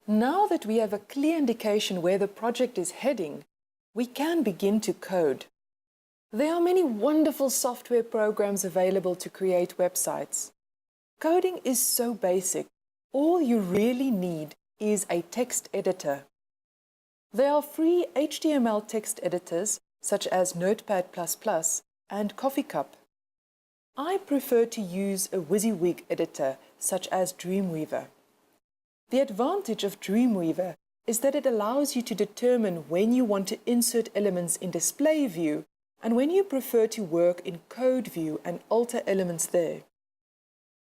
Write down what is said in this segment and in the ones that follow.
Now that we have a clear indication where the project is heading, we can begin to code. There are many wonderful software programs available to create websites. Coding is so basic. All you really need is a text editor. There are free HTML text editors such as Notepad++ and Coffee Cup. I prefer to use a WYSIWYG editor such as Dreamweaver. The advantage of Dreamweaver is that it allows you to determine when you want to insert elements in display view and when you prefer to work in code view and alter elements there.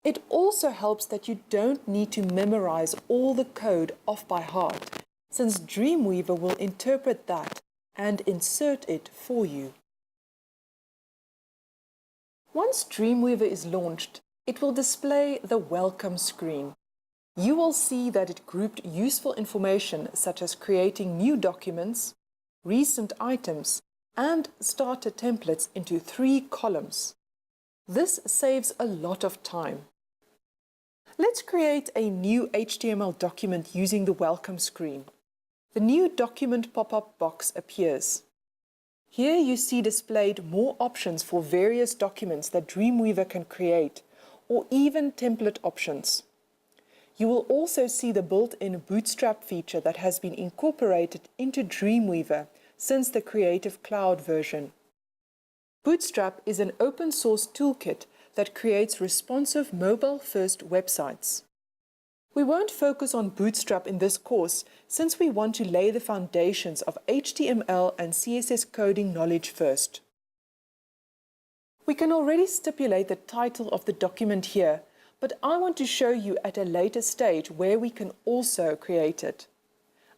It also helps that you don't need to memorize all the code off by heart, since Dreamweaver will interpret that and insert it for you. Once Dreamweaver is launched, it will display the welcome screen. You will see that it grouped useful information such as creating new documents, recent items, and starter templates into 3 columns. This saves a lot of time. Let's create a new HTML document using the welcome screen. The new document pop-up box appears. Here you see displayed more options for various documents that Dreamweaver can create, or even template options. You will also see the built-in Bootstrap feature that has been incorporated into Dreamweaver since the Creative Cloud version. Bootstrap is an open-source toolkit that creates responsive mobile-first websites. We won't focus on Bootstrap in this course since we want to lay the foundations of HTML and CSS coding knowledge first. We can already stipulate the title of the document here, but I want to show you at a later stage where we can also create it.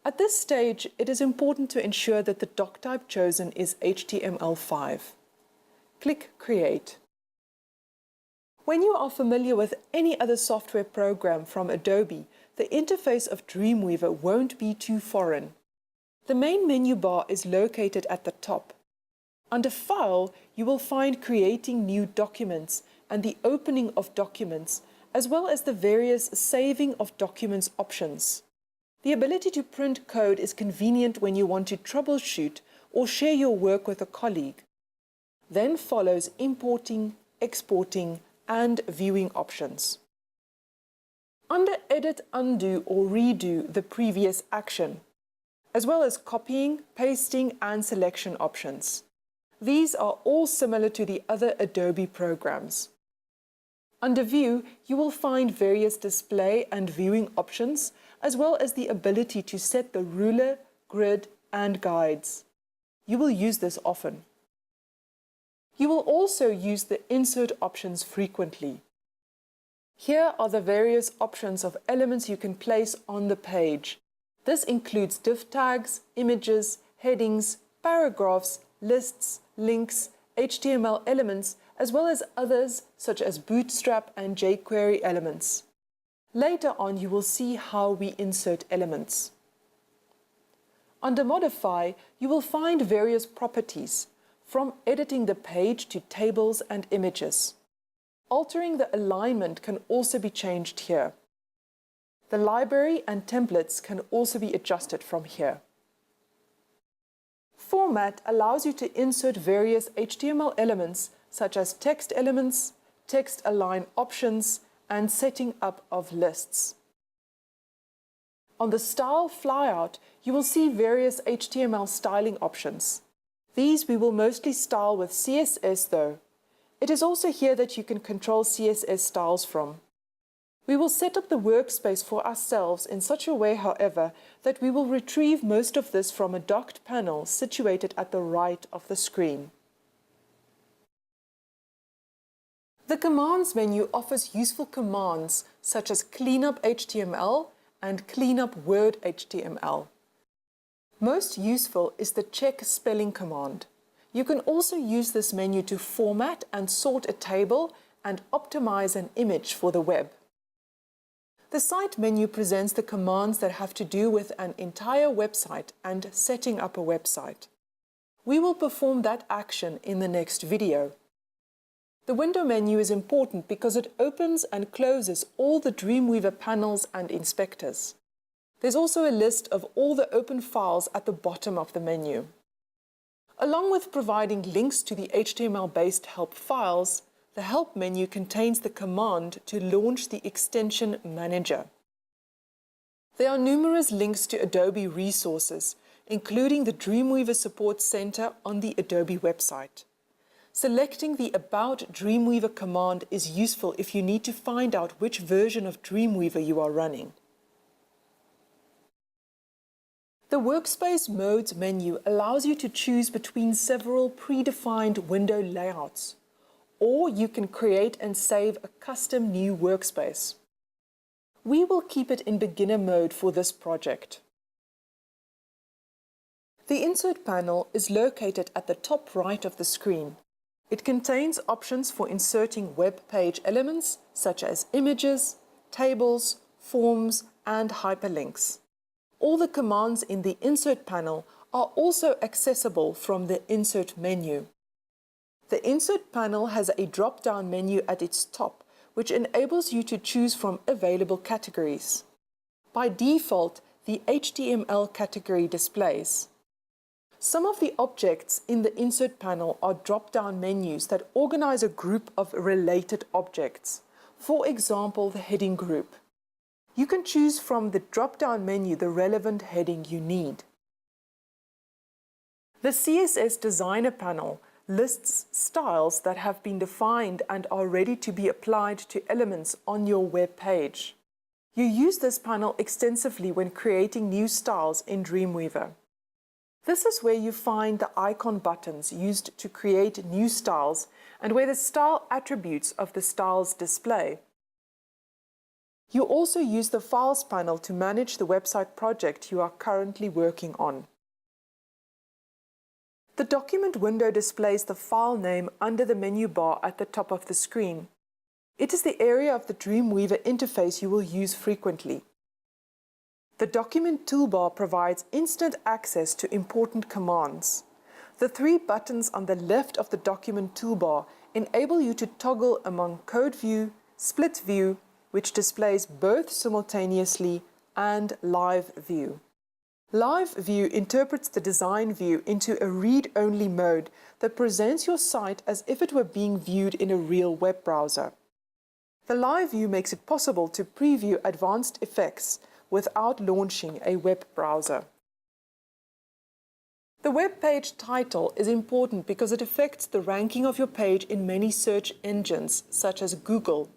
At this stage, it is important to ensure that the doc type chosen is HTML5. Click Create. When you are familiar with any other software program from Adobe, the interface of Dreamweaver won't be too foreign. The main menu bar is located at the top. Under File, you will find Creating New Documents and the Opening of Documents, as well as the various Saving of Documents options. The ability to print code is convenient when you want to troubleshoot or share your work with a colleague. Then follows Importing, Exporting, and Viewing options. Under Edit, Undo, or Redo the previous action, as well as Copying, Pasting, and Selection options. These are all similar to the other Adobe programs. Under View, you will find various display and viewing options, as well as the ability to set the ruler, grid, and guides. You will use this often. You will also use the Insert options frequently. Here are the various options of elements you can place on the page. This includes div tags, images, headings, paragraphs, lists, links, HTML elements, as well as others such as Bootstrap and jQuery elements. Later on, you will see how we insert elements. Under Modify, you will find various properties, from editing the page to tables and images. Altering the alignment can also be changed here. The library and templates can also be adjusted from here. Format allows you to insert various HTML elements such as text elements, text align options, and setting up of lists. On the Style flyout, you will see various HTML styling options. These we will mostly style with CSS though. It is also here that you can control CSS styles from. We will set up the workspace for ourselves in such a way, however, that we will retrieve most of this from a docked panel situated at the right of the screen. The Commands menu offers useful commands such as Cleanup HTML and Cleanup Word HTML. Most useful is the Check Spelling command. You can also use this menu to format and sort a table and optimize an image for the web. The Site menu presents the commands that have to do with an entire website and setting up a website. We will perform that action in the next video. The Window menu is important because it opens and closes all the Dreamweaver panels and inspectors. There's also a list of all the open files at the bottom of the menu. Along with providing links to the HTML-based help files, the Help menu contains the command to launch the extension manager. There are numerous links to Adobe resources, including the Dreamweaver Support Center on the Adobe website. Selecting the About Dreamweaver command is useful if you need to find out which version of Dreamweaver you are running. The Workspace Modes menu allows you to choose between several predefined window layouts, or you can create and save a custom new workspace. We will keep it in beginner mode for this project. The Insert panel is located at the top right of the screen. It contains options for inserting web page elements such as images, tables, forms, and hyperlinks. All the commands in the Insert panel are also accessible from the Insert menu. The Insert panel has a drop-down menu at its top, which enables you to choose from available categories. By default, the HTML category displays. Some of the objects in the Insert panel are drop-down menus that organize a group of related objects. For example, the heading group. You can choose from the drop-down menu the relevant heading you need. The CSS Designer panel lists styles that have been defined and are ready to be applied to elements on your web page. You use this panel extensively when creating new styles in Dreamweaver. This is where you find the icon buttons used to create new styles and where the style attributes of the styles display. You also use the Files panel to manage the website project you are currently working on. The document window displays the file name under the menu bar at the top of the screen. It is the area of the Dreamweaver interface you will use frequently. The document toolbar provides instant access to important commands. The three buttons on the left of the document toolbar enable you to toggle among Code View, Split View, which displays both simultaneously, and Live View. Live View interprets the design view into a read-only mode that presents your site as if it were being viewed in a real web browser. The Live View makes it possible to preview advanced effects without launching a web browser. The web page title is important because it affects the ranking of your page in many search engines, such as Google.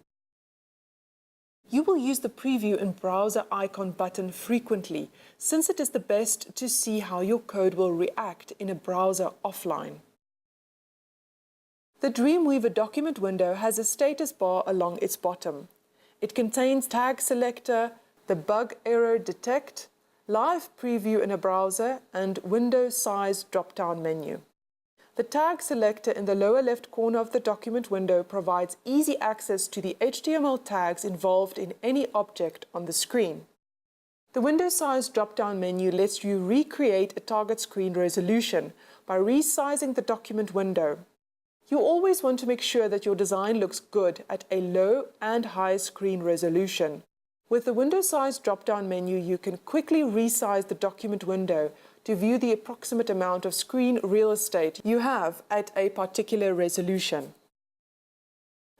You will use the Preview and Browser icon button frequently, since it is the best to see how your code will react in a browser offline. The Dreamweaver document window has a status bar along its bottom. It contains Tag Selector, the Bug Error Detect, Live Preview in a browser, and Window Size drop-down menu. The Tag Selector in the lower left corner of the document window provides easy access to the HTML tags involved in any object on the screen. The Window Size drop-down menu lets you recreate a target screen resolution by resizing the document window. You always want to make sure that your design looks good at a low and high screen resolution. With the Window Size drop-down menu, you can quickly resize the document window to view the approximate amount of screen real estate you have at a particular resolution.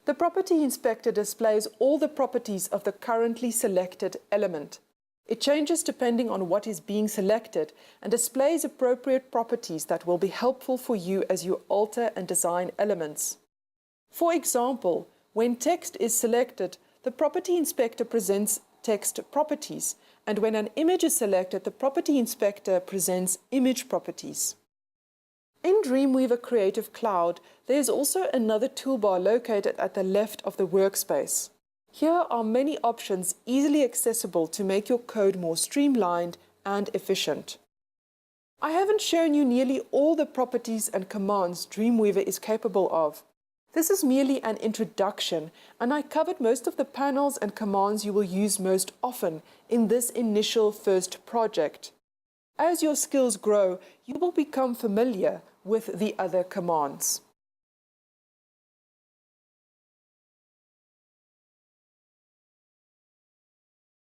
The Property Inspector displays all the properties of the currently selected element. It changes depending on what is being selected and displays appropriate properties that will be helpful for you as you alter and design elements. For example, when text is selected, the Property Inspector presents text properties, and when an image is selected, the Property Inspector presents image properties. In Dreamweaver Creative Cloud, there is also another toolbar located at the left of the workspace. Here are many options easily accessible to make your code more streamlined and efficient. I haven't shown you nearly all the properties and commands Dreamweaver is capable of. This is merely an introduction, and I covered most of the panels and commands you will use most often in this initial first project. As your skills grow, you will become familiar with the other commands.